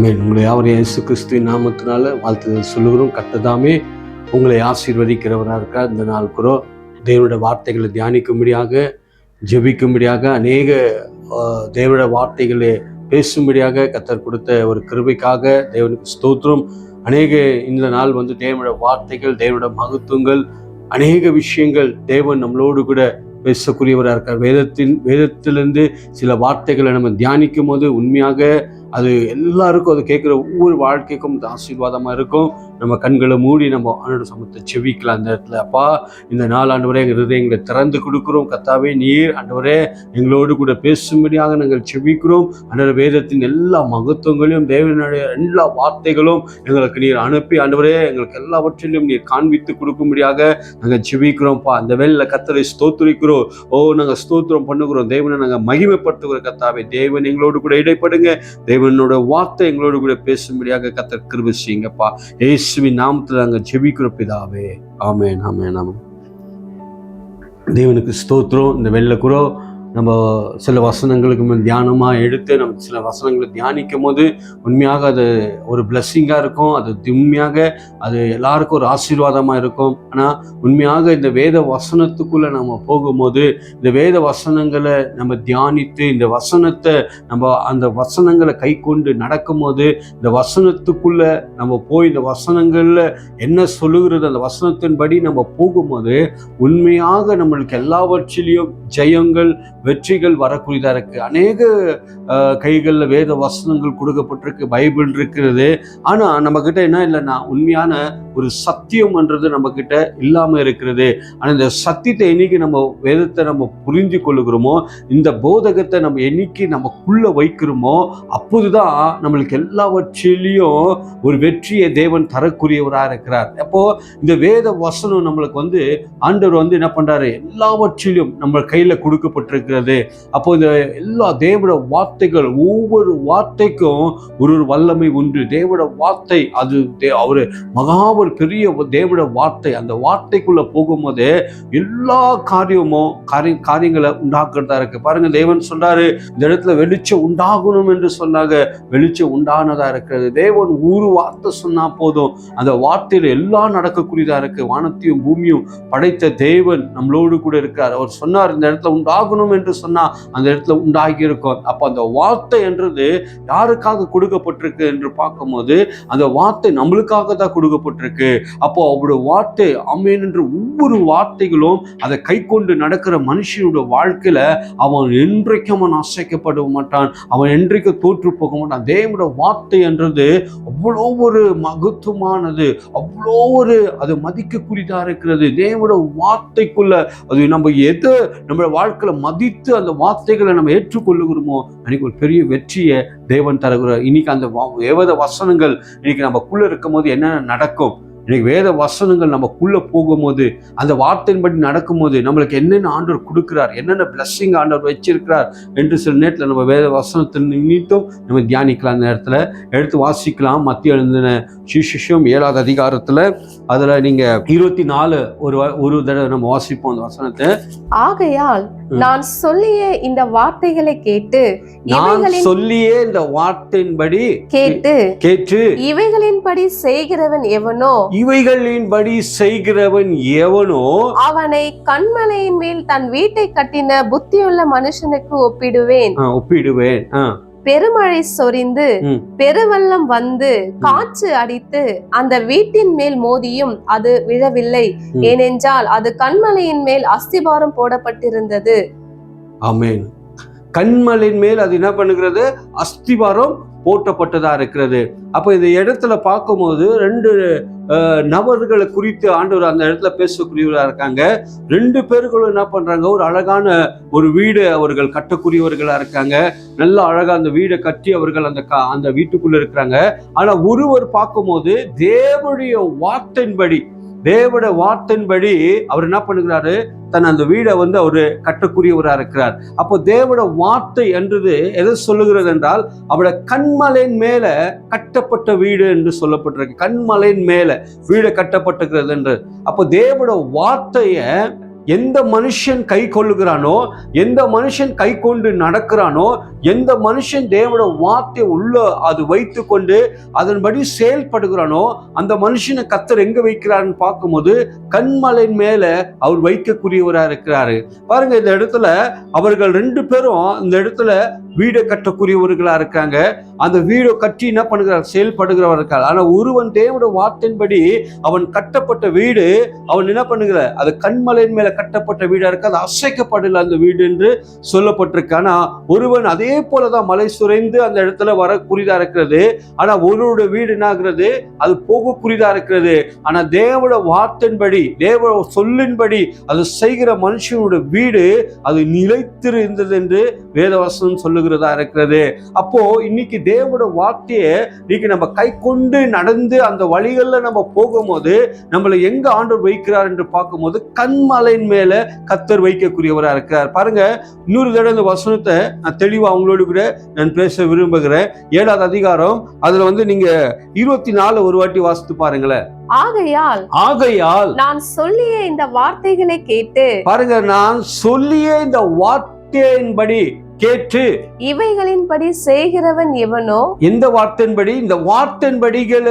ஆமென். உங்களை யாவரையும் இயேசு கிறிஸ்துவின் நாமத்தினால வாழ்த்துதல் சொல்லுகிறோம். கர்த்தர் உங்களை ஆசீர்வதிக்கிறவராக இருக்கார். இந்த நாள் கூட தேவனுடைய வார்த்தைகளை தியானிக்கும்படியாக, ஜெபிக்கும்படியாக, அநேக தேவனுடைய வார்த்தைகளை பேசும்படியாக கர்த்தர் கொடுத்த ஒரு கிருபைக்காக தேவனுக்கு ஸ்தோத்திரம். அநேக இந்த நாள் தேவனுடைய வார்த்தைகள், தேவனுடைய மகத்துவங்கள், அநேக விஷயங்கள் தேவன் நம்மளோடு கூட பேசக்கூடியவராக இருக்கார். வேதத்திலிருந்து சில வார்த்தைகளை நம்ம தியானிக்கும் போது உண்மையாக அது எல்லாருக்கும் அது கேட்குற ஒவ்வொரு வாழ்க்கைக்கும் அது ஆசீர்வாதமாக இருக்கும். நம்ம கண்களை மூடி நம்ம ஆண்டோட சமத்தை செவிக்கலாம். அந்த இடத்துல அப்பா, இந்த நாள் ஆண்டவரே எங்கள் ஹிருதயங்களை திறந்து கொடுக்குறோம். கர்த்தாவே, நீர் ஆண்டவரே எங்களோடு கூட பேசும்படியாக நாங்கள் செவிக்கிறோம். ஆண்டவரே, வேதத்தின் எல்லா மகத்துவங்களையும் தேவனுடைய எல்லா வார்த்தைகளும் எங்களுக்கு நீர் அனுப்பி ஆண்டவரே எங்களுக்கு எல்லாவற்றிலும் நீர் காண்பித்து கொடுக்கும்படியாக நாங்கள் செவிக்கிறோம்ப்பா. அந்த வேலையில் கர்த்தரை ஸ்தோத்திரிக்கிறோம். நாங்கள் ஸ்தோத்திரம் பண்ணுகிறோம். தேவனை நாங்கள் மகிமைப்படுத்துகிறோம். கர்த்தாவே, தேவன் எங்களோடு கூட இடைப்படுங்க. தேவனோட வார்த்தை எங்களோடு கூட பேசும்படியாக கர்த்தர் கிருபை செய்யுங்கப்பா. இயேசுவின் நாமத்தில் நாங்கள் ஜெபிக்கிறோம் பிதாவே. ஆமென், ஆமென், ஆமென். தேவனுக்கு ஸ்தோத்திரம். இந்த வெள்ளை கூட நம்ம சில வசனங்களுக்கு தியானமாக எடுத்து நம்ம சில வசனங்களை தியானிக்கும் போது உண்மையாக அது ஒரு பிளஸ்ஸிங்காக இருக்கும். அது உண்மையாக அது எல்லாருக்கும் ஒரு ஆசீர்வாதமாக இருக்கும். ஆனால் உண்மையாக இந்த வேத வசனத்துக்குள்ளே நம்ம போகும்போது, இந்த வேத வசனங்களை நம்ம தியானித்து இந்த வசனத்தை நம்ம அந்த வசனங்களை கை கொண்டு நடக்கும்போது, இந்த வசனத்துக்குள்ளே நம்ம போய் இந்த வசனங்களில் என்ன சொல்லுகிறது அந்த வசனத்தின்படி நம்ம போகும்போது உண்மையாக நம்மளுக்கு எல்லாவற்றிலையும் ஜெயங்கள், வெற்றிகள் வரக்கூடியதாக இருக்கு. அநேக கைகளில் வேத வசனங்கள் கொடுக்கப்பட்டிருக்கு, பைபிள் இருக்கிறது. ஆனால் நம்ம கிட்ட என்ன இல்லைன்னா உண்மையான ஒரு சத்தியம்ன்றது நம்ம கிட்ட இல்லாமல் இருக்கிறது. ஆனால் இந்த சத்தியத்தை என்னைக்கு நம்ம வேதத்தை நம்ம புரிஞ்சு கொள்ளுகிறோமோ, இந்த போதகத்தை நம்ம என்னைக்கு நமக்குள்ள வைக்கிறோமோ, அப்போதுதான் நம்மளுக்கு எல்லாவற்றிலையும் ஒரு வெற்றியை தேவன் தரக்கூடியவராக இருக்கிறார். அப்போ இந்த வேத வசனம் நம்மளுக்கு ஆண்டவர் என்ன பண்றாரு, எல்லாவற்றிலும் நம்ம கையில கொடுக்கப்பட்டிருக்கிறது. அப்போ இந்த எல்லா தேவனுடைய வார்த்தைகள், ஒவ்வொரு வார்த்தைக்கும் ஒரு வல்லமை உண்டு. தேவனுடைய வார்த்தை அது அவரு ஒரு பெரிய தேவனுடைய வார்த்தை. அந்த வார்த்தைக்குள்ள போகும்போது எல்லா காரியங்களை உண்டாக்குறதா இருக்கு. பாருங்க, தேவன் சொன்னாரு இந்த இடத்துல வெளிச்சம் உண்டாகணும் என்று சொன்னாங்க, வெளிச்சம் உண்டானதா இருக்கிறது. தேவன் ஒரு வார்த்தை சொன்னா போதும், அந்த வார்த்தையில எல்லாம் நடக்கக்கூடியதா இருக்கு. வானத்தையும் பூமியும் படைத்த தேவன் நம்மளோடு கூட இருக்கார். அவர் சொன்னார் இந்த இடத்துல உண்டாகணும் என்று சொன்னா அந்த இடத்துல உண்டாகி இருக்கும். அப்ப அந்த வார்த்தை என்றது யாருக்காக கொடுக்கப்பட்டிருக்கு என்று பார்க்கும்போது அந்த வார்த்தை நம்மளுக்காக தான் கொடுக்கப்பட்டிருக்கு. அப்போ அவருடைய வார்த்தை ஆமென் என்று ஒவ்வொரு வார்த்தைகளும் அதை கை கொண்டு நடக்கிற மனுஷனுடைய வாழ்க்கையில அவன் என்றைக்கும் அவன் அசைக்கப்பட மாட்டான், அவன் என்றைக்கும் தோற்று போக மாட்டான். தேவனுடைய வார்த்தை என்றது அவ்வளோ ஒரு மகத்துவமானது, அவ்வளோ ஒரு அது மதிக்கக்கூடியதா இருக்கிறது. தேவனுடைய வார்த்தைக்குள்ள அது நம்ம எது நம்ம வாழ்க்கையில மதித்து அந்த வார்த்தைகளை நம்ம ஏற்றுக்கொள்ளுகிறோமோ அன்னைக்கு ஒரு பெரிய வெற்றியை தேவன் தருகிறார். இன்னைக்கு அந்த வேத வசனங்கள் இன்னைக்கு நமக்குள்ள இருக்கும் போது என்னென்ன நடக்கும், இன்னைக்கு வேத வசனங்கள் நமக்குள்ள போகும்போது அந்த வார்த்தையின்படி நடக்கும்போது நம்மளுக்கு என்னென்ன ஆண்டவர் கொடுக்கிறார், என்னென்ன பிளஸ்ஸிங் ஆண்டவர் வச்சிருக்கிறார் என்று சில நேரத்தில் நம்ம வேத வசனத்தில் நிமித்தம் நம்ம தியானிக்கலாம். அந்த நேரத்தில் எடுத்து வாசிக்கலாம். மத்திய எழுதின சுவிசேஷம் 7வது அதிகாரத்தில் அதுல நீங்க 24 ஒரு தடவை நம்ம வாசிப்போம் அந்த வசனத்தை. ஆகையால் நான் சொல்லிய இந்த வார்த்தைகளை கேட்டு இந்த வார்த்தையின்படி கேட்டு இவைகளின்படி செய்கிறவன் எவனோ அவனை கன்மலையின் மேல் தன் வீட்டை கட்டின புத்தியுள்ள மனுஷனுக்கு ஒப்பிடுவேன். பெருமழை சொரிந்து பெருவெள்ளம் வந்து காற்று அடித்து அந்த வீட்டின் மேல் மோதியும் அது விழவில்லை, ஏனென்றால் அது கன்மலையின் மேல் அஸ்திபாரம் போடப்பட்டிருந்தது. ஆமென். கன்மலையின் மேல் அது என்ன பண்ணுகிறது, அஸ்திபாரம் போட்டப்பட்டதா இருக்கிறது. அப்ப இந்த இடத்துல பார்க்கும்போது 2 நபர்களை குறித்து ஆண்டவர் அந்த இடத்துல பேசக்கூடியவர்களா இருக்காங்க. 2 பேர்களும் என்ன பண்றாங்க, ஒரு அழகான ஒரு வீடு அவர்கள் கட்டக்கூடியவர்களா இருக்காங்க. நல்ல அழகா அந்த வீடை கட்டி அவர்கள் அந்த வீட்டுக்குள்ள இருக்கிறாங்க. ஆனா ஒருவர் பார்க்கும்போது தேவனுடைய வார்த்தையின்படி அவர் என்ன பண்ணுகிறாரு, தன் அந்த வீடை அவரு கட்டக்கூடியவராக இருக்கிறார். அப்போ தேவனுடைய வார்த்தை என்றது எதை சொல்லுகிறது என்றால் அவருடைய கன்மலையின் மேல கட்டப்பட்ட வீடு என்று சொல்லப்பட்டிருக்கு. கன்மலையின் மேல வீடு கட்டப்பட்டிருக்கிறது என்று. அப்போ தேவனுடைய வார்த்தைய எந்த மனுஷன் கை கொள்ளுகிறானோ, எந்த மனுஷன் கை கொண்டு நடக்கிறானோ, எந்த மனுஷன் தேவனோட வார்த்தை உள்ள அது வைத்து கொண்டு அதன்படி செயல்படுகிறானோ, அந்த மனுஷனை கர்த்தர் எங்க வைக்கிறாருன்னு பார்க்கும்போது கன்மலையின் மேல அவர் வைக்கக்கூடியவரா இருக்கிறாரு. பாருங்க, இந்த இடத்துல அவர்கள் 2 பேரும் இந்த இடத்துல வீடை கட்டக்கூடியவர்களா இருக்காங்க. அந்த வீடை கட்டி என்ன பண்ணுகிறார், செயல்படுகிறவர் இருக்கார். ஆனா ஒருவன் தேவனுடைய வார்த்தையின்படி அவன் கட்டப்பட்ட வீடு, அவன் என்ன பண்ணுகிற, அது கன்மலையின் மேல கட்டப்பட்ட வீடா இருக்கு, அது அசைக்கப்படல அந்த வீடு என்று சொல்லப்பட்டிருக்கு. ஆனா ஒருவன் அதே போலதான் மலை சுரைந்து அந்த இடத்துல வரக்கூடியதா இருக்கிறது. ஆனா ஒருவருடைய வீடு என்ன ஆகிறது, அது போகக்கூடியதா இருக்கிறது. ஆனா தேவனுடைய வார்த்தையின்படி, தேவ சொல்லின்படி அது செய்கிற மனுஷனுடைய வீடு அது நிலைத்திருந்தது என்று வேதவசனம் சொல்லுகிறதா இருக்கிறது. அப்போ இன்னைக்கு தேவனுடைய வார்த்தையை இன்னைக்கு நம்ம கை கொண்டு நடந்து அந்த வழிகள்ல நம்ம போகும்போது நம்மளை எங்க ஆண்டவர் வைக்கிறார் என்று பார்க்கும்போது கன்மலையின் மேல கர்த்தர் வைக்கக்கூடியவரா இருக்கிறார். பாருங்க, இன்னொரு தடவை இந்த வசனத்தை நான் தெளிவா அவங்களோடு கூட நான் பேச விரும்புகிறேன். 7வது அதிகாரம், அதுல நீங்க 24 ஒரு வாட்டி வாசித்து பாருங்களேன். ஆகையால் நான் சொல்லிய இந்த வார்த்தைகளை கேட்டு, பாருங்க, நான் சொல்லிய இந்த வார்த்தையின்படி கேட்டு இவைகளின்படி செய்கிறவன் எவனோ, எந்த வார்த்தையின்படி, இந்த வார்த்தையின்படிகள்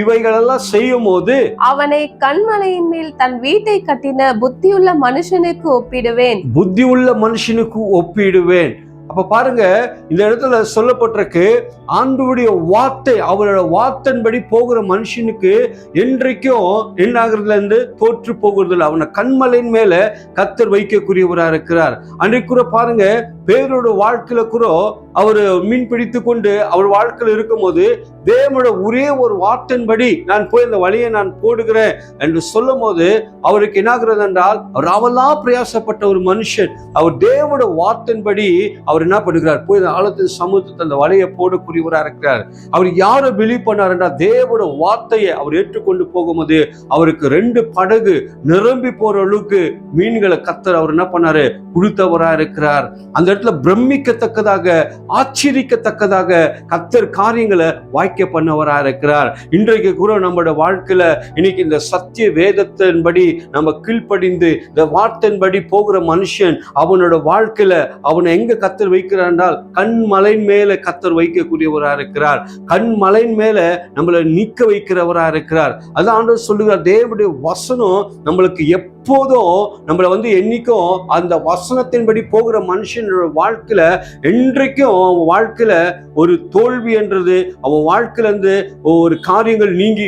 இவைகளெல்லாம் செய்யும் போது அவனை கன்மலையின் மேல் தன் வீட்டை கட்டின புத்தியுள்ள மனுஷனுக்கு ஒப்பிடுவேன். புத்தியுள்ள மனுஷனுக்கு ஒப்பிடுவேன். அப்ப பாருங்க, இந்த இடத்துல சொல்லப்பட்டிருக்கு, ஆண்டவருடைய வார்த்தை, அவரோட வார்த்தையின்படி போகிற மனுஷனுக்கு என்றைக்கும் என்ன ஆகுறதுல இருந்து தோற்று போகிறது இல்லை. அவனை கன்மலையின் மேல கர்த்தர் வைக்கக்கூடியவரா இருக்கிறார். அன்றைக்கு கூட பாருங்க, பேரோட வாழ்க்கையில கூட அவர் மீன் பிடித்து கொண்டு அவர் வாழ்க்கையில் இருக்கும் போது தேவனோட ஒரே ஒரு வார்த்தையின்படி நான் போய் இந்த வழியை நான் போடுகிறேன் என்று சொல்லும் போது அவருக்கு என்னாகிறது என்றால், அவர் அவெல்லாம் பிரயாசப்பட்ட ஒரு மனுஷன், அவர் தேவனோட வார்த்தையின்படி அவர் என்ன பண்ணுகிறார், போய் இந்த ஆழத்தின் சமூகத்தை அந்த வலையை போடக்கூடியவராக இருக்கிறார். அவர் யாரை பிலீவ் பண்ணார் என்றால், தேவனோட வார்த்தையை அவர் ஏற்றுக்கொண்டு போகும்போது அவருக்கு 2 படகு நிரம்பி போற அளவுக்கு மீன்களை கர்த்தர் அவர் என்ன பண்ணாரு, கொடுத்தவராக இருக்கிறார். அந்த இடத்துல பிரமிக்கத்தக்கதாக, ஆச்சரிக்கத்தக்கதாக கர்த்தர் காரியங்களை வாய்க்க பண்ணவரா இருக்கிறார். இன்றைக்கு கூட நம்மளோட வாழ்க்கையில இன்னைக்கு இந்த சத்திய வேதத்தின்படி நம்ம கீழ்ப்படிந்து இந்த வார்த்தையின்படி போகிற மனுஷன் அவனோட வாழ்க்கையில அவனை எங்க கர்த்தர் வைக்கிறார் என்றால் கண்மலையின் மேல கர்த்தர் வைக்கக்கூடியவரா இருக்கிறார். கண்மலையின் மேல நம்மளை நிற்க வைக்கிறவரா இருக்கிறார். அதான் ஆண்டவர் சொல்லுகிறார், தேவனுடைய வசனம் நம்மளுக்கு எப்போதும் நம்மளை என்னைக்கும் அந்த வசனத்தின்படி போகிற மனுஷனோட வாழ்க்கையில என்றைக்கும் அவன் வாழ்க்கையில ஒரு தோல்வி என்றது, அவன் வாழ்க்கையில இருந்து ஒரு காரியங்கள் நீங்கி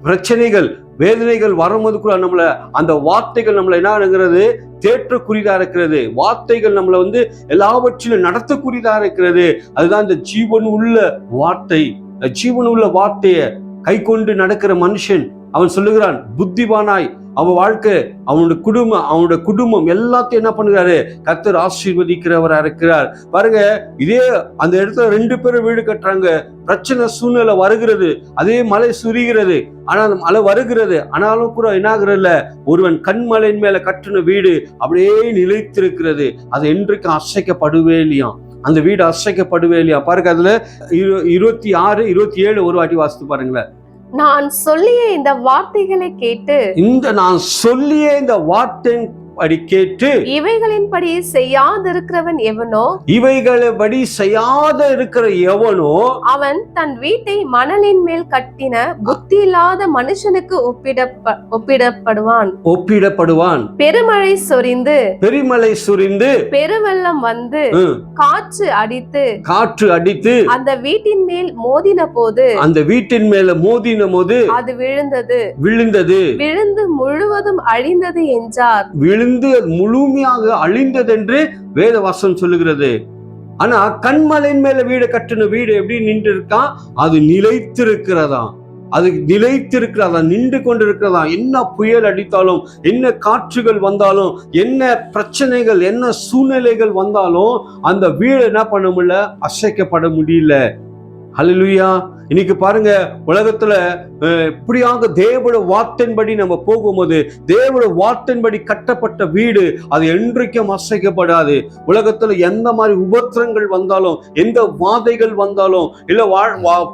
பிரச்சனைகள் வேதனைகள் வரும்போது கூட நம்மள அந்த வார்த்தைகள் நம்மளை என்னங்கிறது தேற்றக்கூடியதா இருக்கிறது. வார்த்தைகள் நம்மளை எல்லாவற்றிலும் நடத்தக்கூடியதா இருக்கிறது. அதுதான் இந்த ஜீவன் உள்ள வார்த்தை. ஜீவன் உள்ள வார்த்தையை கை கொண்டு நடக்கிற மனுஷன் அவன் சொல்லுகிறான், புத்திவானாய் அவன் வாழ்க்கை, அவனுடைய குடும்பம் எல்லாத்தையும் என்ன பண்ணுறாரு, கர்த்தர் ஆசீர்வதிக்கிறவரா இருக்கிறார். பாருங்க, இதே அந்த இடத்துல 2 பேரும் வீடு கட்டுறாங்க, பிரச்சனை சூழ்நிலை வருகிறது, அதே மலை சுரிகிறது, ஆனால் மழை வருகிறது, ஆனாலும் கூட என்னாகிறல்ல, ஒருவன் கண்மலையின் மேல கட்டின வீடு அப்படியே நிலைத்திருக்கிறது. அது என்றைக்கு அசைக்கப்படவே இல்லையா, அந்த வீடு அசைக்கப்படவே இல்லையா. பாருங்க, அதுல 26, 27 ஒரு வாட்டி வாசித்து பாருங்களேன். நான் சொல்லிய இந்த வார்த்தைகளை கேட்டு, நான் சொல்லிய இந்த வார்த்தை படி கேட்டு இவைகளின்படி செய்யாதிருக்கிறவன் எவனோ, இவைகளபடி செய்யாத இருக்கிற எவனோ அவன் தன் வீட்டை மணலின் மேல் கட்டின புத்தி இல்லாத மனுஷனுக்கு ஒப்பிடப்படுவான். பெருமழை சொரிந்து பெருவெள்ளம் வந்து காற்று அடித்து அந்த வீட்டின் மேல் மோதின போது அது விழுந்து முழுவதும் அழிந்தது என்றார். முழுமையாக அழிந்தது என்று வேதவசனம் சொல்லுகிறது. ஆனா கண்மலையின் மேல வீடு கட்டின வீடு எப்படி நின்று இருக்கான், அது நிலைத்திருக்கிறதா, நின்று கொண்டிருக்கிறதா. என்ன புயல் அடித்தாலும், என்ன காற்றுகள் வந்தாலும், என்ன பிரச்சனைகள், என்ன சூழ்நிலைகள் வந்தாலும் அந்த வீடு என்ன பண்ண முடியல, அசைக்கப்பட முடியல. ஹல்லேலூயா. இன்னைக்கு பாருங்க, உலகத்துல இப்படியாக தேவனுடைய வார்த்தையின்படி நம்ம போகும்போது, தேவனுடைய வார்த்தையின்படி கட்டப்பட்ட வீடு அது என்றைக்கும் அசைக்கப்படாது. உலகத்துல எந்த மாதிரி உபத்திரங்கள் வந்தாலும், எந்த வாதைகள் வந்தாலும், இல்ல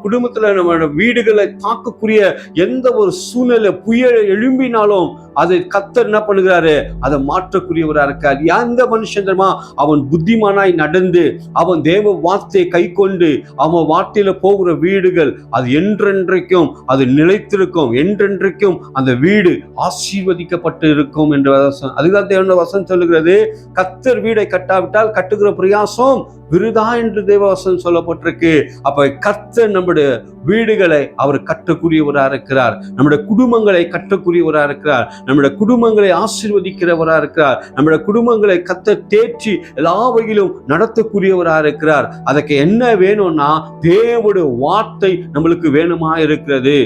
குடும்பத்துல நம்ம வீடுகளை தாக்கக்கூடிய எந்த ஒரு சூழ்நிலை புயல் எழும்பினாலும் அதை கர்த்தர் என்ன பண்ணுகிறாரு, அதை மாற்றக்கூடியவரா இருக்கார். எந்த மனுஷன் தெரியுமா, அவன் புத்திமானாய் நடந்து அவன் தேவ வார்த்தையை கை கொண்டு அவன் வார்த்தையில போகிற வீடுகள் அது என்றென்றைக்கும் அது நிலைத்திருக்கும், என்றென்றைக்கும் அந்த வீடு ஆசீர்வதிக்கப்பட்டு இருக்கும் என்று அதுதான் தேவனுடைய வசனம் சொல்லுகிறது. கர்த்தர் வீடை கட்டாவிட்டால் கட்டுகிற பிரயாசம் விருதா என்று தேவ வசனம் சொல்லப்பட்டிருக்கு. அப்ப கர்த்தர் நம்முடைய வீடுகளை அவர் கட்டக்கூடியவரா இருக்கிறார், நம்முடைய குடும்பங்களை கட்டக்கூடியவரா இருக்கிறார், நம்முடைய குடும்பங்களை ஆசீர்வதிக்கிறவரா இருக்கிறார், நம்முடைய குடும்பங்களை கர்த்தர் தேற்றி எல்லா வகையிலும் நடத்தக்கூடியவரா இருக்கிறார். அதுக்கு என்ன வேணும்னா தேவனுடைய வார்த்தை நம்மளுக்கு வேணுமா இருக்கிறது.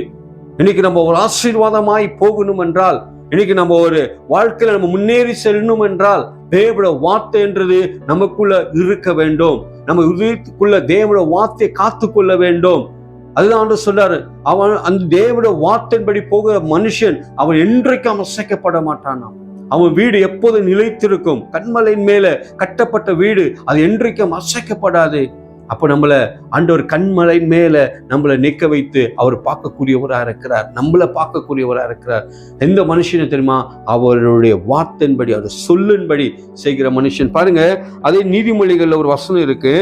இன்னைக்கு நம்ம ஒரு ஆசீர்வாதமாய் போகணும் என்றால், இன்னைக்கு நம்ம ஒரு வாழ்க்கையில நம்ம முன்னேறி செல்லணும் என்றால் தேவனுடைய வார்த்தை என்றது நமக்குள்ள இருக்க வேண்டும். நம்ம இதயத்துக்குள்ள தேவனுடைய வார்த்தையை காத்து கொள்ள வேண்டும். அதுதான் சொல்றாரு, அவன் அந்த தேவனுடைய வார்த்தையின்படி போகிற மனுஷன் அவன் என்றைக்கும் அசைக்கப்பட மாட்டானா. அவன் வீடு எப்போது நிலைத்திருக்கும். கண்மலையின் மேல கட்டப்பட்ட வீடு அது என்றைக்கும் அசைக்கப்படாது. அப்ப நம்மளை ஆண்டவர் கண்மலை மேல நம்மளை நிற்க வைத்து அவர் பார்க்கக்கூடியவரா இருக்கிறார், நம்மளை பார்க்கக்கூடியவரா இருக்கிறார். எந்த மனுஷனை தெரியுமா, அவருடைய வார்த்தையின்படி அவர் சொல்லின்படி செய்கிற மனுஷன். பாருங்க, அதே நீதிமொழிகள்ல ஒரு வசனம் இருக்கு.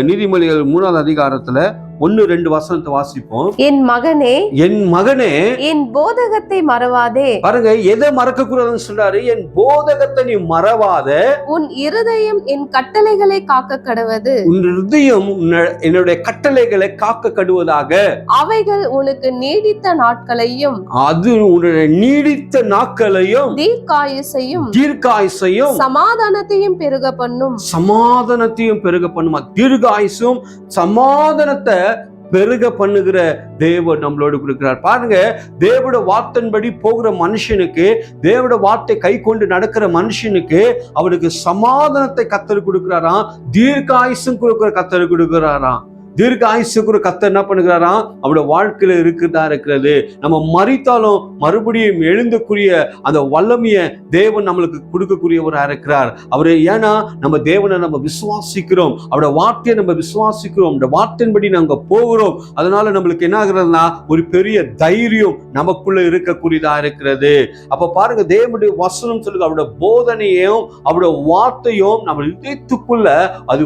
நீதிமொழிகள் 3ஆம் அதிகாரத்துல 1-2 வசனத்தை வாசிப்போம். என் மகனே, என் மகனே, என் போதகத்தை மறவாதே. பாருங்க, எதை மறக்க கூடாதுன்னு சொல்றாரு, என் போதகத்தை நீ மறவாத. உன் இருதயம் என் கட்டளைகளை காக்க கடவது. உன் இருதயம் என்னுடைய கட்டளைகளை காக்க கடுவதாக. அவைகள் உனக்கு நீடித்த நாட்களையும், அது உன்னுடைய நீடித்த நாட்களையும், தீர்க்காயுசையும் சமாதானத்தையும் பெருக பண்ணும். சமாதானத்தையும் பெருக பண்ணுமா. தீர்க்காயுசும் சமாதானத்தை பெருக பண்ணுகிற தேவன் நம்மளோடு கொடுக்கிறார். பாருங்க, தேவனுடைய வார்த்தையின்படி போகிற மனுஷனுக்கு, தேவனுடைய வார்த்தை கை கொண்டு நடக்கிற மனுஷனுக்கு அவனுக்கு சமாதானத்தை கர்த்தர் கொடுக்கிறாராம், தீர்க்காயுசும் கொடுக்கிற கர்த்தர் கொடுக்கிறாராம். தீர்க்க ஆயுசுக்கு கர்த்தர் என்ன பண்ணுகிறாராம், அவருடைய வாழ்க்கையில இருக்கிறது. நம்ம மரித்தாலும் மறுபடியும் எழுந்தக்கூடிய அந்த வல்லமையை தேவன் நம்மளுக்கு கொடுக்கக்கூடியவரா இருக்கிறார். அவரு ஏன்னா நம்ம தேவனை நம்ம விசுவாசிக்கிறோம், அவருடைய வார்த்தையை நம்ம விசுவாசிக்கிறோம், அந்த வார்த்தையின்படி நாங்க போகிறோம். அதனால நம்மளுக்கு என்ன ஆகுறதுன்னா ஒரு பெரிய தைரியம் நமக்குள்ள இருக்கக்கூடியதா இருக்கிறது. அப்ப பாருங்க, தேவனுடைய வசனம் சொல்லுங்க, அவருடைய போதனையும் அவருடைய வார்த்தையும் நம்ம இதயத்துக்குள்ள அது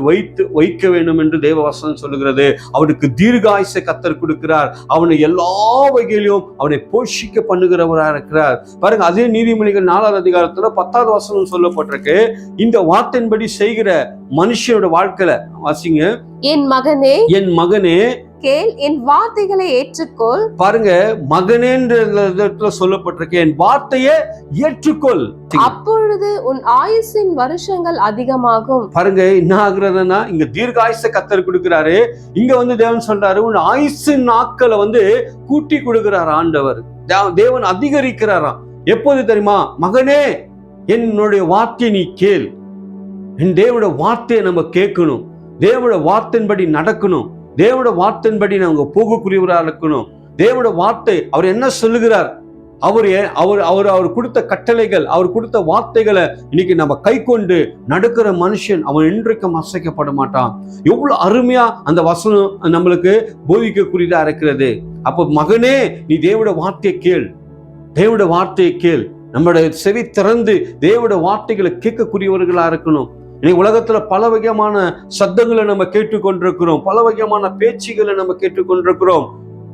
வைக்க வேண்டும் என்று தேவ வசனம் சொல்லுகிறது. அவனுக்கு தீர்காயுசை கர்த்தர் கொடுக்கிறார். அவனை எல்லா வகையிலும் அவனை போஷிக்க பண்ணுகிறவரா இருக்கிறார். பாருங்க, அதே நீதிமொழிகள் 4ஆம் அதிகாரத்துல 10ஆவது வசனம் சொல்லப்பட்டிருக்கு. இந்த வார்த்தையின்படி செய்கிற மனுஷனோட வாழ்க்கையில வாசிங்க. என் மகனே, என் மகனே, கேள், என் வார்த்தைகளை ஏற்றுக்கொள். பாருங்க, மகனேன்ற சொல்லப்பட்டிருக்கு, என் வார்த்தையை ஏற்றுக்கொள், அப்பொழுது உன் ஆயுசின் வருஷங்கள் அதிகமாகும். பாருங்க, என்ன ஆகுறதுன்னா இங்க தீர்காயுசை கர்த்தர் கொடுக்கிறாரு. இங்க தேவன் சொல்றாரு, உன் ஆயுசின் நாட்களை கூட்டி கொடுக்கிறார் ஆண்டவர். தேவன் அதிகரிக்கிறாராம். எப்போது தெரியுமா, மகனே என்னுடைய வார்த்தையை நீ கேள். என் தேவனுடைய வார்த்தையை நம்ம கேட்கணும், தேவனுடைய வார்த்தையின்படி நடக்கணும், தேவனுடைய வார்த்தையின்படி நாங்க போகக்கூடியவராக இருக்கணும். தேவனுடைய வார்த்தை அவர் என்ன சொல்லுகிறார், அவர் கொடுத்த கட்டளைகள், அவர் கொடுத்த வார்த்தைகளை இன்னைக்கு நம்ம கை கொண்டு நடக்கிற மனுஷன் அவன் இன்றைக்கும் அசைக்கப்பட மாட்டான். எவ்வளவு அருமையா அந்த வசனம் நம்மளுக்கு போதிக்கக்கூடியதா இருக்கிறது. அப்ப மகனே, நீ தேவனுடைய வார்த்தையை கேள், தேவனுடைய வார்த்தையை கேள். நம்மளுடைய செவி திறந்து தேவனுடைய வார்த்தைகளை கேட்கக்கூடியவர்களா இருக்கணும். இன்னைக்கு உலகத்துல பல வகையான சத்தங்களை நம்ம கேட்டுக்கொண்டிருக்கிறோம், பல வகையான பேச்சுகளை நம்ம கேட்டுக்கொண்டிருக்கிறோம்,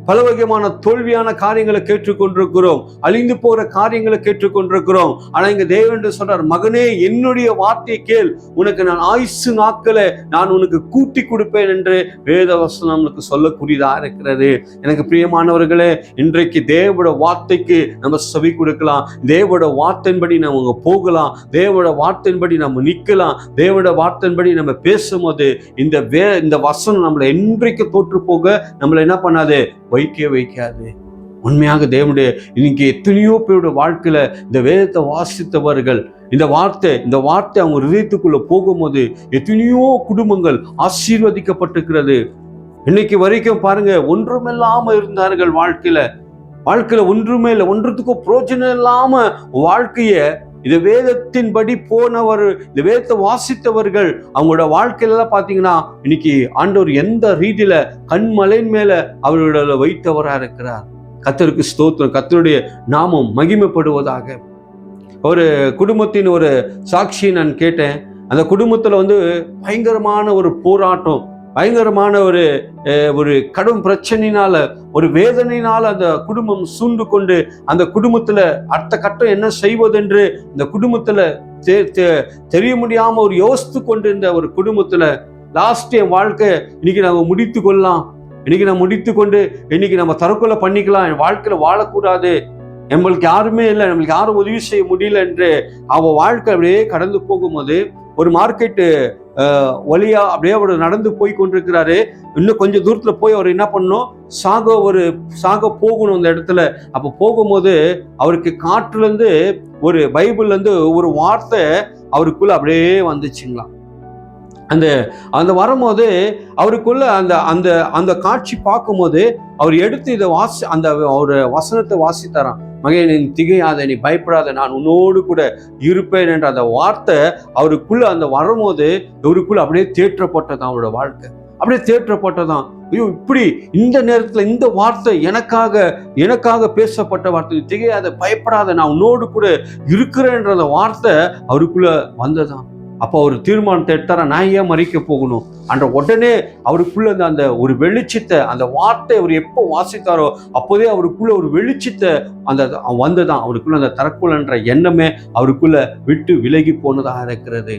பல வகையான தோல்வியான காரியங்களை கேட்டுக்கொண்டிருக்கிறோம், அழிந்து போகிற காரியங்களை கேட்டுக்கொண்டிருக்கிறோம். ஆனா இங்க தேவன் சொல்றார், மகனே என்னுடைய வார்த்தையை கேள், உனக்கு நான் ஆயுசு நாட்களை நான் உனக்கு கூட்டி கொடுப்பேன் என்று வேதவசனம் நம்மளுக்கு சொல்லக்கூடியதா இருக்கிறது. எனக்கு பிரியமானவர்களே, இன்றைக்கு தேவனுடைய வார்த்தைக்கு நம்ம செவி கொடுக்கலாம், தேவனுடைய வார்த்தையின்படி நம்ம போகலாம், தேவனுடைய வார்த்தையின்படி நம்ம நிற்கலாம், தேவனுடைய வார்த்தையின்படி நம்ம பேசும்போது இந்த வசனம் நம்மளை என்றைக்கு தோற்று போக நம்மளை என்ன பண்ணாது, வைக்காது. உண்மையாக தேவனுடைய இன்னைக்கு எத்தனையோ பேருடைய வாழ்க்கையில இந்த வேதத்தை வாசித்தவர்கள், இந்த வார்த்தை அவங்க இதயத்துக்குள்ள போகும்போது எத்தனையோ குடும்பங்கள் ஆசீர்வதிக்கப்பட்டிருக்கிறது. இன்னைக்கு வரைக்கும் பாருங்க, ஒன்றுமில்லாம இருந்தார்கள் வாழ்க்கையில ஒன்றுமே இல்லை, ஒன்றுத்துக்கும் பிரோஜனம் இல்லாம வாழ்க்கைய இந்த வேதத்தின்படி போனவர், இந்த வேதத்தை வாசித்தவர்கள் அவங்களோட வாழ்க்கையில பாத்தீங்கன்னா இன்னைக்கு ஆண்டவர் எந்த ரீதியில கண்மலையின் மேல அவர்களோட வைத்தவரா இருக்கிறார். கர்த்தருக்கு ஸ்தோத்திரம். கர்த்தருடைய நாமம் மகிமைப்படுவதாக. ஒரு குடும்பத்தின் ஒரு சாட்சியை நான் கேட்டேன். அந்த குடும்பத்துல பயங்கரமான ஒரு போராட்டம், பயங்கரமான ஒரு கடும் பிரச்சனையினால, ஒரு வேதனையினால அந்த குடும்பம் சூழ்ந்து கொண்டு, அந்த குடும்பத்துல அடுத்த கட்டம் என்ன செய்வதென்று இந்த குடும்பத்துல தெரிய முடியாம ஒரு யோசித்து கொண்டு இருந்த ஒரு குடும்பத்துல லாஸ்ட் என் வாழ்க்கை இன்னைக்கு நம்ம முடித்து கொள்ளலாம், இன்னைக்கு நம்ம முடித்து கொண்டு இன்னைக்கு நம்ம தற்கொலை பண்ணிக்கலாம், என் வாழ்க்கையில வாழக்கூடாது, நம்மளுக்கு யாருமே இல்லை, நம்மளுக்கு யாரும் உதவி செய்ய முடியல என்று அவ வாழ்க்கை அப்படியே கடந்து போகும்போது ஒரு மார்க்கெட்டு வழியா அப்படியே அவர் நடந்து போய் கொண்டிருக்கிறாரு. இன்னும் கொஞ்சம் தூரத்துல போய் அவர் என்ன பண்ணணும், சாக போகணும் அந்த இடத்துல. அப்ப போகும்போது அவருக்கு காற்றுல இருந்து ஒரு பைபிள்ல இருந்து ஒரு வார்த்தை அவருக்குள்ள அப்படியே வந்துச்சுங்களாம். அந்த வரும்போது அவருக்குள்ள அந்த அந்த காட்சி பார்க்கும்போது அவர் எடுத்து இதை அந்த ஒரு வசனத்தை வாசித்தாராம். மகனே, நீ திகையாத, நீ பயப்படாத, நான் உன்னோடு கூட இருப்பேன் என்ற அந்த வார்த்தை அவருக்குள்ள அந்த வரும்போது இவருக்குள்ள அப்படியே தேற்றப்பட்டதான். அவரோட வாழ்க்கை அப்படியே தேற்றப்பட்டதான். ஐயோ, இப்படி இந்த நேரத்துல இந்த வார்த்தை எனக்காக பேசப்பட்ட வார்த்தை, திகையாத, பயப்படாத, நான் உன்னோடு கூட இருக்கிறேன்ற அந்த வார்த்தை அவருக்குள்ள வந்ததான். அப்போ அவர் தீர்மானத்தை எடுத்தாரா, நான் ஏன் மறிக்க போகணும் என்ற உடனே அவருக்குள்ள அந்த ஒரு வெளிச்சத்தை, அந்த வார்த்தை அவர் எப்போ வாசித்தாரோ அப்போதே அவருக்குள்ள ஒரு வெளிச்சத்தை வந்துதான். அவருக்குள்ள அந்த தற்கொலைன்ற எண்ணமே அவருக்குள்ள விட்டு விலகி போனதாக இருக்கிறது.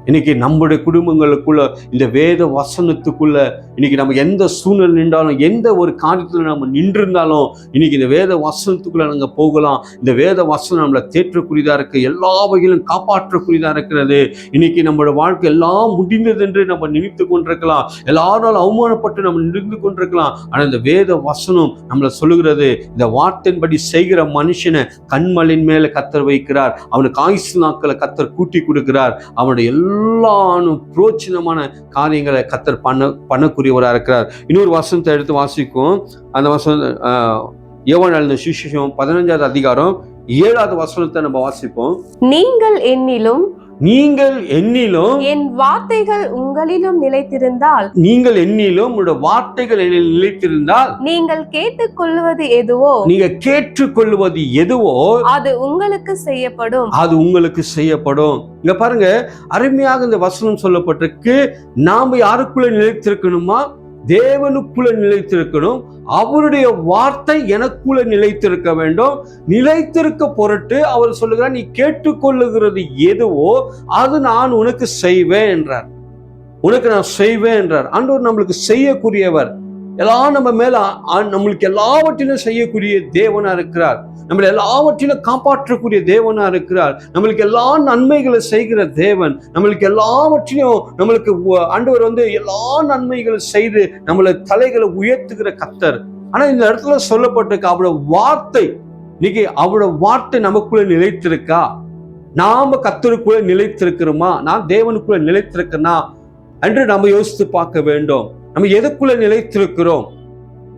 இன்னைக்கு நம்முடைய குடும்பங்களுக்குள்ள இந்த வேத வசனத்துக்குள்ள இன்னைக்கு நம்ம எந்த சூழ்நிலை நின்றாலும், எந்த ஒரு காரியத்துல நம்ம நின்றிருந்தாலும் இன்னைக்கு இந்த வேத வசனத்துக்குள்ள நாங்க போகலாம். இந்த வேத வசனம் நம்மளை தேற்றக்கூடியதா இருக்கு, எல்லா வகையிலும் காப்பாற்றக்கூடியதா இருக்கிறது. இன்னைக்கு நம்மளோட வாழ்க்கை எல்லாம் முடிந்தது என்று நம்ம நினைத்து கொண்டிருக்கலாம், எல்லாராலும் அவமானப்பட்டு நம்ம நின்று கொண்டிருக்கலாம். ஆனா இந்த வேத வசனம் நம்மளை சொல்லுகிறது, இந்த வார்த்தையின்படி செய்கிற மனுஷனை கண்மலின் மேல கத்தர் வைக்கிறார், அவனுக்கு ஆயுசு நாட்களை கத்தர் கூட்டி கொடுக்கிறார், அவனுடைய எல்லா புரோஜனமான காரியங்களை கத்தர் பண்ணக்கூடியவராக இருக்கிறார். இன்னொரு வசனத்தை எடுத்து வாசிக்கும். அந்த வசனம் யோவான் எழுதின சுவிசேஷம் 15வது அதிகாரம் 7வது வசனத்தை நம்ம வாசிப்போம். நீங்கள் என்னிலும் என் வார்த்தைகள் உங்களிலும் நிலைத்திருந்தால், நீங்கள் என்னிலும் உங்களுடைய வார்த்தைகள் நிலைத்திருந்தால், நீங்கள் கேட்டுக்கொள்வது எதுவோ அது உங்களுக்கு செய்யப்படும். இங்க பாருங்க, அருமையாக இந்த வசனம் சொல்லப்பட்டிருக்கு. நாம யாருக்குள்ள நிலைத்திருக்கணுமா? தேவனுக்குள்ள நிலைத்திருக்கணும். அவருடைய வார்த்தை எனக்குள்ள நிலைத்திருக்க வேண்டும். நிலைத்திருக்க பொருட்டு அவர் சொல்லுகிறார், நீ கேட்டுக்கொள்ளுகிறது எதுவோ அது நான் உனக்கு செய்வேன் என்றார். நான் செய்வேன் என்றார். ஆண்டவர் நம்மளுக்கு செய்யக்கூடியவர். எல்லாம் நம்ம மேல நம்மளுக்கு எல்லாவற்றிலும் செய்யக்கூடிய தேவனா இருக்கிறார். நம்மளை எல்லாவற்றிலும் காப்பாற்றக்கூடிய தேவனா இருக்கிறார். நம்மளுக்கு எல்லா நன்மைகளை செய்கிற தேவன். நம்மளுக்கு எல்லாவற்றிலும் நம்மளுக்கு ஆண்டவர் எல்லா நன்மைகளை செய்து நம்மளை தலைகளை உயர்த்துகிற கர்த்தர். ஆனா இந்த இடத்துல சொல்லப்பட்டிருக்க அவரோட வார்த்தை, இன்னைக்கு அவரோட வார்த்தை நமக்குள்ள நிலைத்திருக்கா? நாம கர்த்தருக்குள்ள நிலைத்திருக்கிறோமா? நான் தேவனுக்குள்ள நிலைத்திருக்கனா என்று நம்ம யோசித்து பார்க்க வேண்டும். நம்ம எதுக்குள்ள நிலைத்திருக்கிறோம்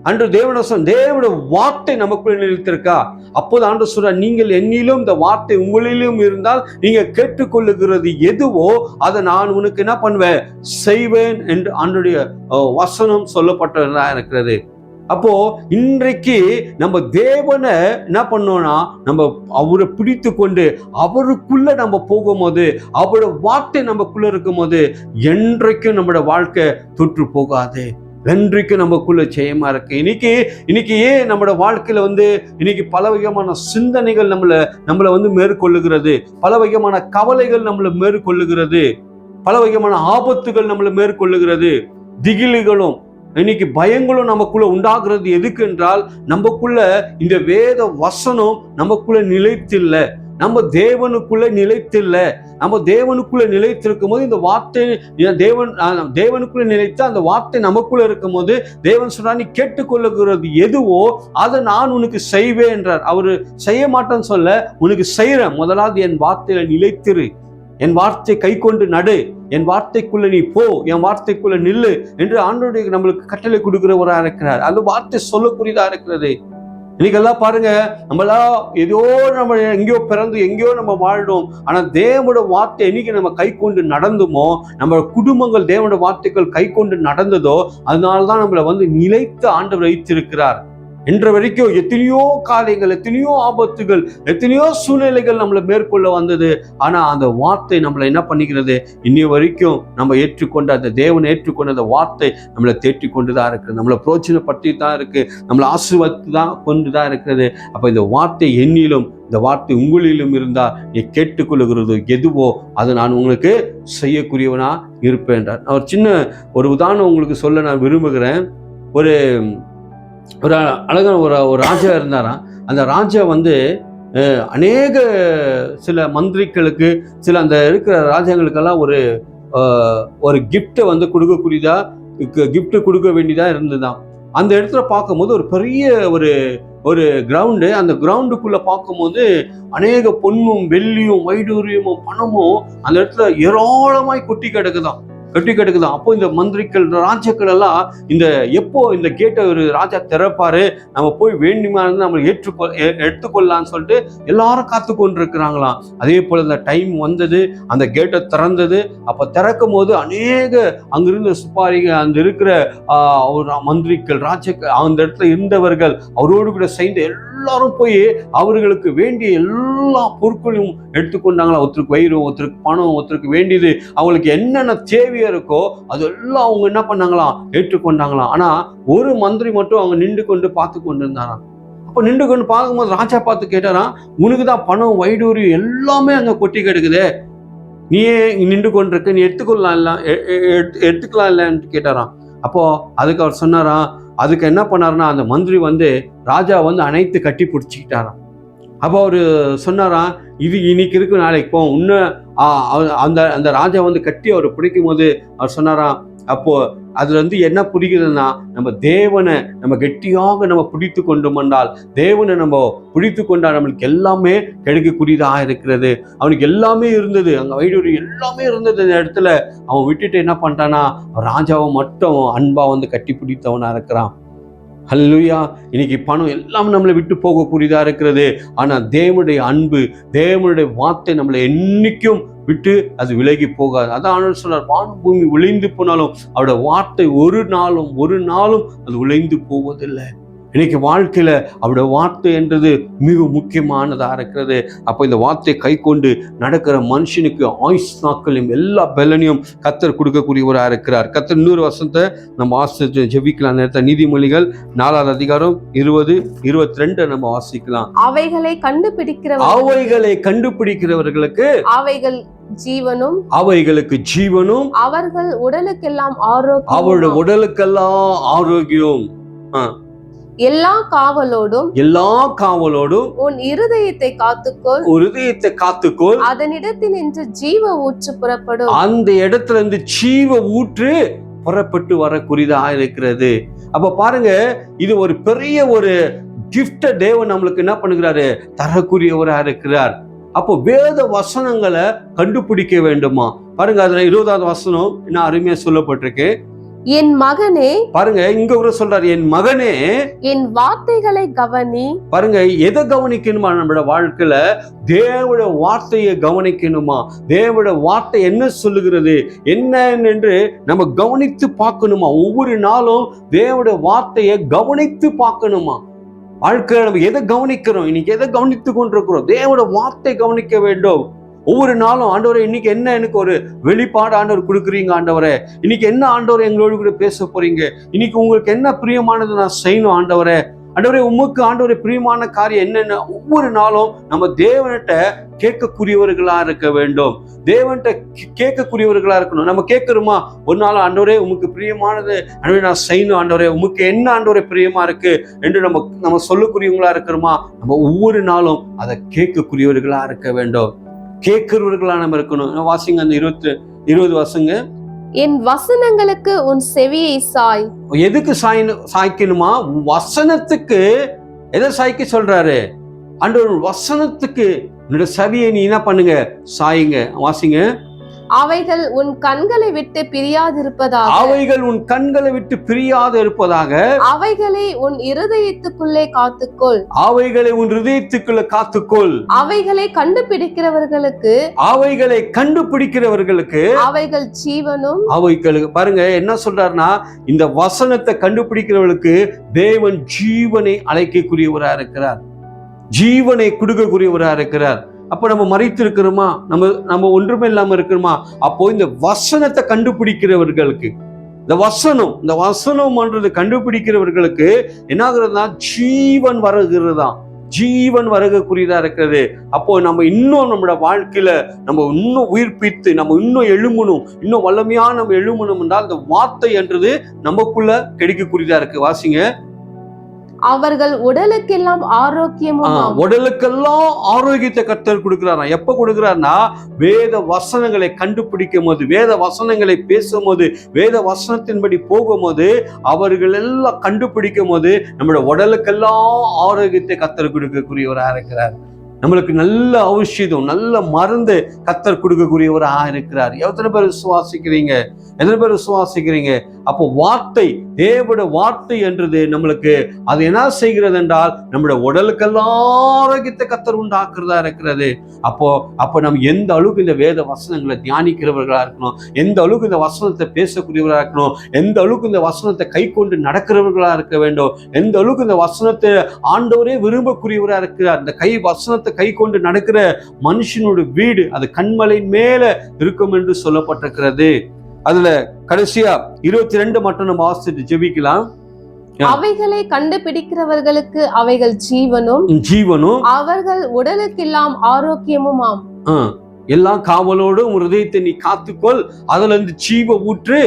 அன்று தேவனுடைய வார்த்தை நமக்குள்ள நிலைத்திருக்கா? அப்போது ஆண்டவர் சொல்றார், நீங்கள் என்னிலும் இந்த வார்த்தை உங்களிலும் இருந்தால் நீங்க கேட்டுக்கொள்ளுகிறது எதுவோ அதை நான் உனக்கு என்ன பண்ணுவேன், செய்வேன் என்று ஆண்டவருடைய வசனம் சொல்லப்பட்டதா இருக்கிறது. அப்போ இன்றைக்கு நம்ம தேவனை என்ன பண்ணோம்னா, நம்ம அவரை பிடித்து கொண்டு அவருக்குள்ள நம்ம போகும்போது, அவரோட வார்த்தை நமக்குள்ள இருக்கும் போது என்றைக்கும் நம்மளோட வாழ்க்கை தொற்று போகாது. என்றைக்கும் நமக்குள்ள ஜெயமா இருக்கு. இன்னைக்கு ஏன் நம்மளோட வாழ்க்கையில இன்னைக்கு பல விதமான சிந்தனைகள் நம்மளை மேற்கொள்ளுகிறது, பல விதமான கவலைகள் நம்மளை மேற்கொள்ளுகிறது, பல விதமான ஆபத்துகள் நம்மளை மேற்கொள்ளுகிறது, திகிலுகளும் இன்னைக்கு பயங்களும் நமக்குள்ள உண்டாகிறது. எதுக்கு என்றால் நமக்குள்ள இந்த வேத வசனம் நமக்குள்ள நிலைத்தில்லை, நம்ம தேவனுக்குள்ள நிலைத்தில்லை. நம்ம தேவனுக்குள்ள நிலைத்திருக்கும் போது இந்த வார்த்தை தேவனுக்குள்ள நிலைத்து அந்த வார்த்தை நமக்குள்ள இருக்கும் போது தேவன் சொல்றார், நீ கேட்டுக்கொள்ளுகிறது எதுவோ அதை நான் உனக்கு செய்வேன் என்றார். அவரு செய்ய மாட்டேன்னு சொல்ல, உனக்கு செய்யறேன். முதலாவது என் வார்த்தையில நிலைத்திரு, என் வார்த்தை கை கொண்டு நடு, என் வார்த்தைக்குள்ள நீ போ, என் வார்த்தைக்குள்ள நில்லு என்று ஆண்டவருடைய நம்மளுக்கு கட்டளை கொடுக்கிறவராக இருக்கிறார். அந்த வார்த்தை சொல்லக்கூடியதா இருக்கிறது. இன்னைக்கெல்லாம் பாருங்க, நம்மளாம் நம்ம எங்கேயோ பிறந்து எங்கேயோ நம்ம வாழ்றோம். ஆனா தேவனோட வார்த்தை என்னைக்கு நம்ம கை கொண்டு நடந்துமோ, நம்ம குடும்பங்கள் தேவனோட வார்த்தைகள் கை கொண்டு நடந்ததோ, அதனாலதான் நம்மளை நிலைத்து ஆண்டவர் வைத்திருக்கிறார். இன்ற வரைக்கும் எத்தனையோ காரியங்கள், எத்தனையோ ஆபத்துகள், எத்தனையோ சூழ்நிலைகள் நம்மளை மேற்கொள்ள வந்தது. ஆனா அந்த வார்த்தை நம்மளை என்ன பண்ணிக்கிறது? இன்னைய வரைக்கும் நம்ம ஏற்றுக்கொண்ட அந்த தேவனை ஏற்றுக்கொண்ட அந்த வார்த்தை நம்மளை தேற்றி கொண்டுதான் இருக்கு, நம்மளை பிரோஜனப்படுத்தி தான் இருக்கு, நம்மளை ஆசீர்வதித்து தான் கொண்டுதான் இருக்கிறது. அப்ப இந்த வார்த்தை என்னிலும் இந்த வார்த்தை உங்களிலும் இருந்தா நீ கேட்டுக்கொள்ளுகிறது எதுவோ அதை நான் உங்களுக்கு செய்யக்கூடியவனா இருப்பேன் என்றார். நான் சின்ன ஒரு உதாரணம் உங்களுக்கு சொல்ல நான் விரும்புகிறேன். ஒரு அழகான ஒரு ராஜா இருந்தாராம். அந்த ராஜா அநேக சில மந்திரிகளுக்கு, சில அந்த இருக்கிற ராஜாங்களுக்கெல்லாம் ஒரு கிஃப்டை கொடுக்கக்கூடியதா, கிஃப்ட் கொடுக்க வேண்டியதா இருந்ததுதான். அந்த இடத்துல பார்க்கும்போது ஒரு பெரிய ஒரு கிரவுண்டு, அந்த கிரவுண்டுக்குள்ள பார்க்கும்போது அநேக பொன்னும் வெள்ளியும் வைடூரியமும் பணமும் அந்த இடத்துல ஏராளமாய் கொட்டி கிடக்குதான். அப்போ இந்த மந்திரிகள், ராஜாக்கள் எல்லாம் எப்போ இந்த கேட்டை ஒரு ராஜா திறப்பாரு, நம்ம போய் வேண்டுமா நம்ம எடுத்துக்கொள்ளலாம்னு சொல்லிட்டு எல்லாரும் காத்து கொண்டு இருக்கிறாங்களாம். அதே போல இந்த டைம் வந்தது, அந்த கேட்டை திறந்தது. அப்ப திறக்கும் போது அநேக அங்கிருந்த சுப்பாரிகள், அந்த இருக்கிற மந்திரிகள், ராஜாக்கள், அந்த இடத்துல இருந்தவர்கள் அவரோடு கூட சேர்ந்து எல்லாரும் போய் அவர்களுக்கு வேண்டிய எல்லா பொருட்களையும் எடுத்துக்கொண்டாங்களா. ஒருத்தருக்கு வயிறு, ஒருத்தருக்கு பணம், ஒருத்தருக்கு வேண்டியது, அவங்களுக்கு என்னென்ன தேவையா இருக்கோ அதெல்லாம் அவங்க என்ன பண்ணாங்களாம், ஏற்றுக்கொண்டாங்களாம். ஆனா ஒரு மந்திரி மட்டும் அவங்க நின்று கொண்டு பார்த்து கொண்டு இருந்தாராம். அப்ப நின்று கொண்டு பார்க்கும்போது ராஜா பார்த்து கேட்டாராம், உனக்குதான் பணம், வைடூரியம் எல்லாமே அங்க கொட்டி கிடக்குது, நீயே நின்று கொண்டிருக்க, நீ எடுத்துக்கலாம் இல்லன்னு கேட்டாராம். அப்போ அதுக்கு அவர் சொன்னாராம், அதுக்கு என்ன பண்ணாருன்னா அந்த மந்திரி ராஜா அனைத்து கட்டி பிடிச்சிக்கிட்டாராம். அப்போ அவரு சொன்னாராம், இது இன்னைக்கு இருக்கு, நாளைக்கு போ. இன்னும் அந்த ராஜா கட்டி அவர் பிடிக்கும் போது அவர் சொன்னாராம், அப்போ அதுல என்ன புரிகிறதுனா, நம்ம தேவனை நம்ம கெட்டியாக நம்ம பிடித்து கொண்டோம்னால், தேவனை நம்ம பிடித்து கொண்டால் நம்மளுக்கு எல்லாமே கிடைக்கக்கூடியதாக இருக்கிறது. அவனுக்கு எல்லாமே இருந்தது, அங்க வைடூரி எல்லாமே இருந்தது. அந்த இடத்துல அவன் விட்டுட்டு என்ன பண்ணிட்டானா, ராஜாவை மட்டும் அன்பா கட்டி பிடித்தவனா இருக்கிறான். ஹல்லேலூயா. இன்னைக்கு பணம் எல்லாம் நம்மளை விட்டு போகக்கூடியதா இருக்கிறது. ஆனா தேவனுடைய அன்பு, தேவனுடைய வார்த்தை நம்மளை என்னைக்கும் விட்டு அது விலகி போகாது. அதான் ஆண்டவர் சொன்னார், வானம் பூமி விளைந்து போனாலும் அவருடைய வார்த்தை ஒரு நாளும் அது விளைந்து போவதில்லை. இன்னைக்கு வாழ்க்கையில அவருடைய வார்த்தை என்றது மிக முக்கியமானதா இருக்கிறது. அப்போ இந்த வார்த்தை கை கொண்டு நடக்கிற மனுஷனுக்கு ஆயுஷ் நாட்களையும் எல்லா பலனையும் கர்த்தர் கொடுக்கக்கூடியவரா இருக்கிறார். கர்த்தர் இன்னொரு வசனத்தை நம்ம வாசித்து ஜெபிக்கலாம். நேரத்தை நீதிமொழிகள் 4ஆம் அதிகாரம் 20-22 நம்ம வாசிக்கலாம். அவைகளை கண்டுபிடிக்கிறவர்களுக்கு அவைகளுக்கு ஜீவனும் அவர்கள் உடலுக்கெல்லாம் ஆரோக்கியம். எல்லா காவலோடும் உன் இருதயத்தை காத்துக்கொள், அதனிடத்தினின்று ஜீவ ஊற்று புறப்படும். அந்த இடத்துல இருந்து ஜீவ ஊற்று புறப்பட்டு வரக்கூடியதா இருக்கிறது. அப்ப பாருங்க, இது ஒரு பெரிய ஒரு கிஃப்ட தேவன் நம்மளுக்கு என்ன பண்ணுகிறாரு, தரக்கூடியவரா இருக்கிறார். அப்போ வேத வசனங்களை கண்டுபிடிக்க வேண்டுமா? பாருங்க, அதுல 20ஆவது வசனம் என்ன அருமையா சொல்லப்பட்டிருக்கு. என் மகனே, பாருங்க இங்க ஒரு சொல்றாரு, என் மகனே என் வார்த்தைகளை கவனி. பாருங்க, எதை கவனிக்கணுமா? நம்மளோட வாழ்க்கையில தேவனுடைய வார்த்தையை கவனிக்கணுமா? தேவனுடைய வார்த்தை என்ன சொல்லுகிறது என்ன என்று நம்ம கவனித்து பார்க்கணுமா? ஒவ்வொரு நாளும் தேவனுடைய வார்த்தையை கவனித்து பார்க்கணுமா? வாழ்க்கையில நம்ம எதை கவனிக்கிறோம்? இன்னைக்கு எதை கவனித்து கொண்டிருக்கிறோம்? தேவனுடைய வார்த்தை கவனிக்க வேண்டும். ஒவ்வொரு நாளும், ஆண்டவரே இன்னைக்கு என்ன எனக்கு ஒரு வெளிப்பாடு ஆண்டவர் கொடுக்குறீங்க, ஆண்டவரே இன்னைக்கு என்ன ஆண்டவரே எங்களோடு கூட பேச போறீங்க, இன்னைக்கு உங்களுக்கு என்ன பிரியமானது நான் செய்யணும் ஆண்டவரே, ஆண்டவரே உமக்கு ஆண்டவரே பிரியமான காரியம் என்னென்ன. ஒவ்வொரு நாளும் நம்ம தேவன்கிட்ட கேட்கக்கூடியவர்களா இருக்க வேண்டும். தேவன்கிட்ட கேட்கக்கூடியவர்களா இருக்கணும். நம்ம கேட்கிறோமா ஒரு நாள், ஆண்டவரே உமக்கு பிரியமானது ஆண்டவரே நான் செய்யணும், ஆண்டவரே உமக்கு என்ன ஆண்டவரே பிரியமா இருக்கு என்று நம்ம சொல்லக்கூடியவங்களா இருக்கிறோமா? நம்ம ஒவ்வொரு நாளும் அதை கேட்கக்கூடியவர்களா இருக்க வேண்டும். கேட்கிறவர்களா நம்ம இருக்கணும். வாசிங்க அந்த 20 வசங்க. என் வசனங்களுக்கு உன் செவியை சாய். எதுக்கு சாய்க்கணுமா? வசனத்துக்கு. எதை சாய்க்க சொல்றாரு ஆண்டவர்? வசனத்துக்கு என்னோட செவியை நீ என்ன பண்ணுங்க, சாயுங்க. வாசிங்க. அவைகள் உன் கண்களை விட்டு பிரியாதிருப்பதாக. அவைகள் உன் கண்களை விட்டு பிரியாது இருப்பதாக. அவைகளை உன் இருதயத்துக்குள்ளே காத்துக்கொள். அவைகளை உன் இருதயத்துக்குள்ள காத்துக்கொள். அவைகளை கண்டுபிடிக்கிறவர்களுக்கு. அவைகளை கண்டுபிடிக்கிறவர்களுக்கு. அவைகள் ஜீவனும். அவைகளுக்கு பாருங்க என்ன சொல்றாருன்னா, இந்த வசனத்தை கண்டுபிடிக்கிறவர்களுக்கு தேவன் ஜீவனை அழைக்கக்கூடியவரா இருக்கிறார், ஜீவனை கொடுக்கக்கூடியவரா இருக்கிறார். அப்ப நம்ம மறைத்து இருக்கிறோமா? நம்ம ஒன்றுமே இல்லாம இருக்கிறோமா? அப்போ இந்த வசனத்தை கண்டுபிடிக்கிறவர்களுக்கு, இந்த வசனம்ன்றது கண்டுபிடிக்கிறவர்களுக்கு என்ன ஆகுறதுனா ஜீவன் வருகிறதா, ஜீவன் வருகக்கூடியதா இருக்கிறது. அப்போ நம்ம இன்னும் நம்மளோட வாழ்க்கையில நம்ம இன்னும் உயிர்ப்பித்து நம்ம இன்னும் எழுமணும், இன்னும் வல்லமையா நம்ம எழுமணும் என்றால் இந்த வார்த்தை என்றது நமக்குள்ள கிடைக்கக்கூடியதா இருக்கு. வாசிங்க. அவர்கள் உடலுக்கெல்லாம் ஆரோக்கியமும். உடலுக்கெல்லாம் ஆரோக்கியத்தை கர்த்தர் கொடுக்கிறாரா. எப்ப கொடுக்கிறார்னா வேத வசனங்களை கண்டுபிடிக்கும் போது, வேத வசனங்களை பேசும்போது, வேத வசனத்தின்படி போகும்போது, அவர்கள் எல்லாம் கண்டுபிடிக்கும் போது நம்மளோட உடலுக்கெல்லாம் ஆரோக்கியத்தை கர்த்தர் கொடுக்கக்கூடியவராக இருக்கிறார். நம்மளுக்கு நல்ல ஔஷதம், நல்ல மருந்து கர்த்தர் கொடுக்கக்கூடியவராக இருக்கிறார். எத்தனை பேர் விசுவாசிக்கிறீங்க? எத்தனை பேர் விசுவாசிக்கிறீங்க? அப்போ வார்த்தை, தேவனுடைய வார்த்தை என்றது நம்மளுக்கு அது என்ன செய்கிறது என்றால் நம்முடைய உடலுக்கெல்லாம் ஆரோக்கியத்தை கர்த்தர் உண்டாக்குறதா இருக்கிறது. அப்போ நம்ம எந்த அளவுக்கு இந்த வேத வசனங்களை தியானிக்கிறவர்களா இருக்கணும், எந்த அளவுக்கு இந்த வசனத்தை பேசக்கூடியவர்களா இருக்கணும், எந்த அளவுக்கு இந்த வசனத்தை கை கொண்டு நடக்கிறவர்களா இருக்க வேண்டும், எந்த அளவுக்கு இந்த வசனத்தை ஆண்டவரே விரும்பக்கூடியவரா இருக்கிறார். இந்த வசனத்தை கை கொண்டு நடக்கிற மனுஷனோட வீடு அது கண்மலையின் மேல இருக்கும் என்று சொல்லப்பட்டிருக்கிறது. அதுல கடைசியா 22 மட்டும் நம்ம வாசித்து ஜெபிக்கலாம். அவைகளை கண்டுபிடிக்கிறவர்களுக்கு அவைகள் ஜீவனும் அவர்கள் உடலுக்கெல்லாம் ஆரோக்கியமுமாம். எல்லாம் காவலோடும் ஹிருதயத்தை நீ காத்துக்கொள், அதுல இருந்து ஜீவ ஊற்று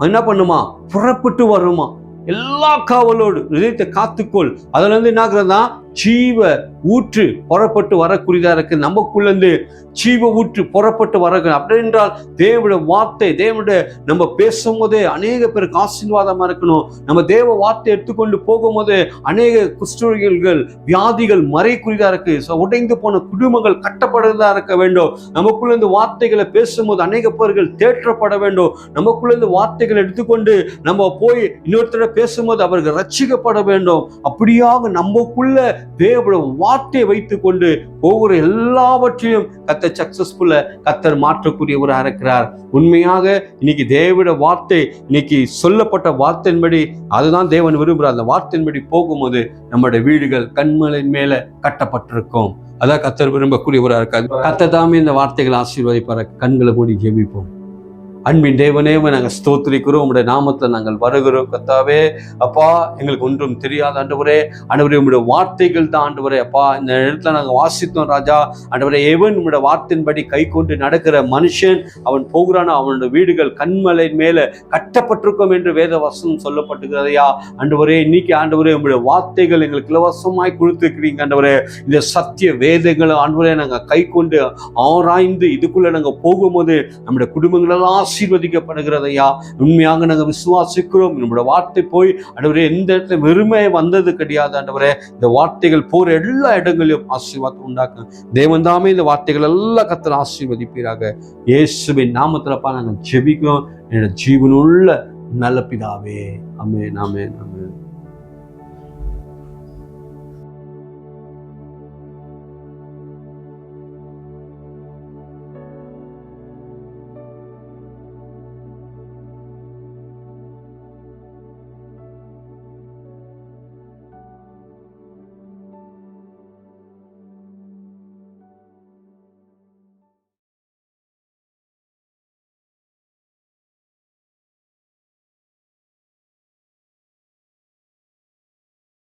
என்ன பண்ணுமா புறப்பட்டு வருமா. எல்லா காவலோடு ஹிருதயத்தை காத்துக்கொள், அதுல இருந்து என்ன ஆகுறதா ஜீவ ஊற்று புறப்பட்டு வரக்கூடியதா இருக்கு. நமக்குள்ள இருந்து ஜீவ ஊற்று புறப்பட்டு வர. அப்படி என்றால் தேவனுடைய வார்த்தை, தேவனுடைய நம்ம பேசும்போதே அநேக பேருக்கு ஆசீர்வாதமா இருக்கணும். நம்ம தேவ வார்த்தை எடுத்துக்கொண்டு போகும்போது அநேக குஷ்டரோகிகள், வியாதிகள் மறைக்கூடியதா இருக்கு. உடைந்து போன குடும்பங்கள் கட்டப்படுறதா இருக்க வேண்டும். நமக்குள்ள இந்த வார்த்தைகளை பேசும்போது அநேக பேர்கள் தேற்றப்பட வேண்டும். நமக்குள்ள இந்த வார்த்தைகளை எடுத்துக்கொண்டு நம்ம போய் இன்னொருத்தர பேசும்போது அவர்கள் ரட்சிக்கப்பட வேண்டும். அப்படியாக நமக்குள்ள தேவனுடைய வார்த்தையை வைத்துக் கொண்டு ஒவ்வொரு எல்லாவற்றையும் கர்த்தர் சக்சஸ்ஃபுல்லா கர்த்தர் மாற்றக்கூடியவராக இருக்கிறார். உண்மையாக இன்னைக்கு தேவனுடைய வார்த்தை, இன்னைக்கு சொல்லப்பட்ட வார்த்தையின்படி அதுதான் தேவன் விரும்புகிறார். அந்த வார்த்தையின்படி போகும்போது நம்முடைய வீடுகள் கண்மலையின் மேல கட்டப்பட்டிருக்கும். அதான் கர்த்தர் விரும்பக்கூடியவராக இருக்காது. கர்த்தர் தாமே இந்த வார்த்தைகளை ஆசீர்வதிப்பார். கண்களை மூடி ஜெபிப்போம். அன்பின் தேவனே, நாங்கள் ஸ்தோத்திரிக்கிறோம். உங்களுடைய நாமத்தில் நாங்கள் வருகிறோம். கர்த்தாவே அப்பா, எங்களுக்கு ஒன்றும் தெரியாத ஆண்டவரே, உங்களுடைய வார்த்தைகள் தான் ஆண்டவரே. அப்பா, இந்த இடத்துல நாங்கள் வாசித்தோம் ராஜா. ஆண்டவரே, எவன் உங்களுடைய வார்த்தையின்படி கை கொண்டு நடக்கிற மனுஷன் அவன் போகிறானோ அவனுடைய வீடுகள் கண்மலையின் மேல கட்டப்பட்டிருக்கும் என்று வேத வசனம் சொல்லப்பட்டுகிறதையா. ஆண்டவரே, இன்னைக்கு ஆண்டவரே உங்களுடைய வார்த்தைகள் எங்களுக்கு இலவசமாய் கொடுத்துருக்கிறீங்க ஆண்டவரே. இந்த சத்திய வேதங்களை ஆண்டவரே நாங்கள் கை கொண்டு ஆராய்ந்து இதுக்குள்ள நாங்கள் போகும்போது நம்முடைய குடும்பங்களெல்லாம் ஆசீர்வதிக்கப்படுகிறதையா. உண்மையாக நாங்கள் விசுவாசிக்கிறோம். நம்முடைய வார்த்தை போய் ஆண்டவரே எந்த இடத்துல வெறுமை வந்தது கிடையாது ஆண்டவரே. இந்த வார்த்தைகள் போற எல்லா இடங்களிலும் ஆசீர்வாதம் உண்டாக்க தேவன் தாமே இந்த வார்த்தைகள் எல்லாம் கர்த்தர் ஆசீர்வதிப்பீராக. இயேசுவின் நாமத்திலப்பா நாங்கள் ஜெபிக்கிறோம். என்னோட ஜீவனுள்ள நல்ல பிதாவே. ஆமென், ஆமென், ஆமென்.